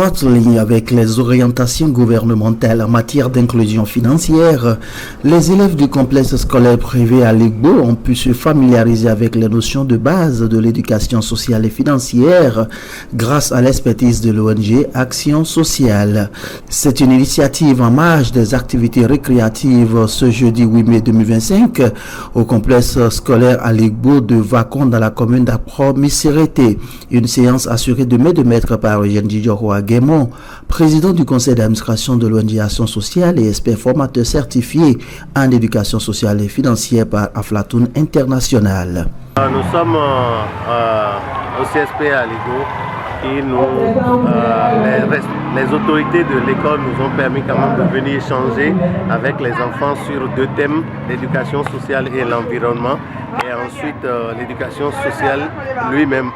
droite ligne avec les orientations gouvernementales en matière d'inclusion financière, les élèves du complexe scolaire privé à Ligbo ont pu se familiariser avec les notions de base de l'éducation sociale et financière grâce à l'expertise de l'ONG Action Sociale. C'est une initiative en marge des activités récréatives ce jeudi 8 mai 2025 au complexe scolaire à Ligbo de Vacon dans la commune d'Apro-Missérété. Une séance assurée de main de maître par Eugène Didjoro Aguemon, président du conseil d'administration de l'ONG Action Sociale et expert formateur certifié en éducation sociale et financière par Aflatoon International. Nous sommes au CSP à Ligbo et les autorités de l'école nous ont permis quand même de venir échanger avec les enfants sur deux thèmes, l'éducation sociale et l'environnement, et ensuite l'éducation sociale lui-même.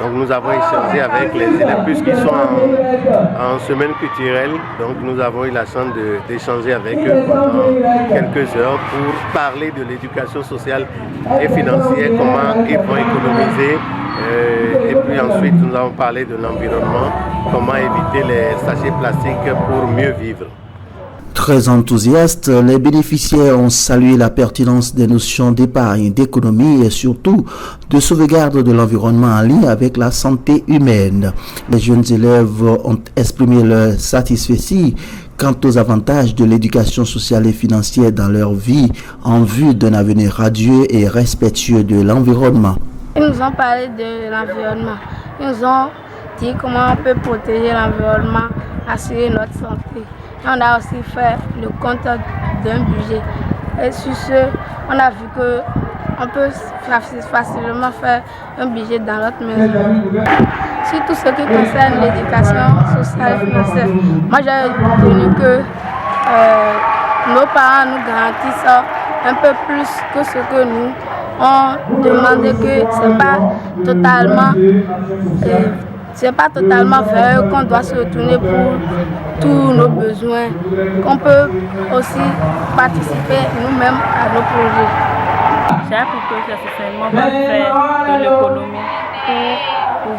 Donc nous avons échangé avec les élèves puisqu'ils sont en semaine culturelle. Donc nous avons eu la chance d'échanger avec eux pendant quelques heures pour parler de l'éducation sociale et financière, comment ils vont économiser. Et puis ensuite nous avons parlé de l'environnement, comment éviter les sachets plastiques pour mieux vivre. Très enthousiastes, les bénéficiaires ont salué la pertinence des notions d'épargne, d'économie et surtout de sauvegarde de l'environnement en lien avec la santé humaine. Les jeunes élèves ont exprimé leur satisfaction quant aux avantages de l'éducation sociale et financière dans leur vie en vue d'un avenir radieux et respectueux de l'environnement. Ils nous ont parlé de l'environnement. Ils nous ont dit comment on peut protéger l'environnement, assurer notre santé. On a aussi fait le compte d'un budget. Et sur ce, on a vu qu'on peut facilement faire un budget dans notre maison. Sur tout ce qui concerne l'éducation sociale et financière, moi j'ai retenu que nos parents nous garantissent un peu plus que ce que nous. On demandait que c'est pas totalement vers eux qu'on doit se retourner pour tous nos besoins, qu'on peut aussi participer nous-mêmes à nos projets. J'ai appris que c'est essentiellement faire de l'économie pour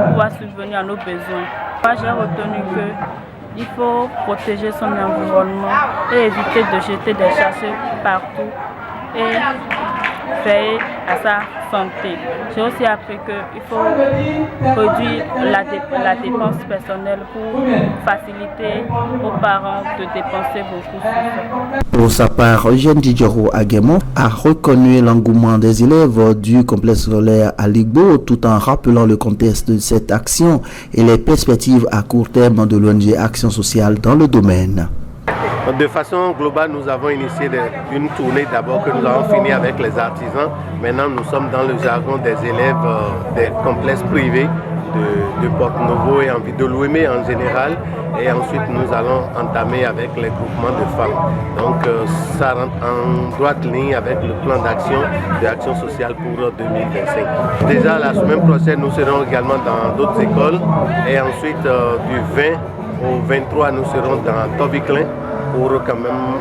pouvoir subvenir à nos besoins. Moi, j'ai retenu qu'il faut protéger son environnement et éviter de jeter des sachets partout et veiller à sa santé. J'ai aussi appris qu'il faut réduire la dépense personnelle pour faciliter aux parents de dépenser beaucoup. Pour sa part, Eugène Didjoro Aguemon a reconnu l'engouement des élèves du complexe scolaire à Ligbo tout en rappelant le contexte de cette action et les perspectives à court terme de l'ONG Action Sociale dans le domaine. De façon globale, nous avons initié une tournée d'abord que nous avons fini avec les artisans. Maintenant, nous sommes dans le jargon des élèves des complexes privés de Porte-Novo et de l'OME en général. Et ensuite, nous allons entamer avec les groupements de femmes. Donc, ça rentre en droite ligne avec le plan d'action de l'Action sociale pour 2025. Déjà, la semaine prochaine, nous serons également dans d'autres écoles. Et ensuite, du 20 au 23, nous serons dans Tobiclin, pour quand même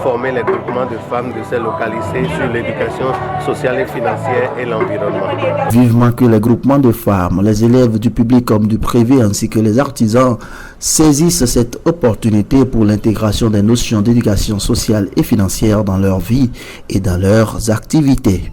former les groupements de femmes de ces localités sur l'éducation sociale et financière et l'environnement. Vivement que les groupements de femmes, les élèves du public comme du privé ainsi que les artisans saisissent cette opportunité pour l'intégration des notions d'éducation sociale et financière dans leur vie et dans leurs activités.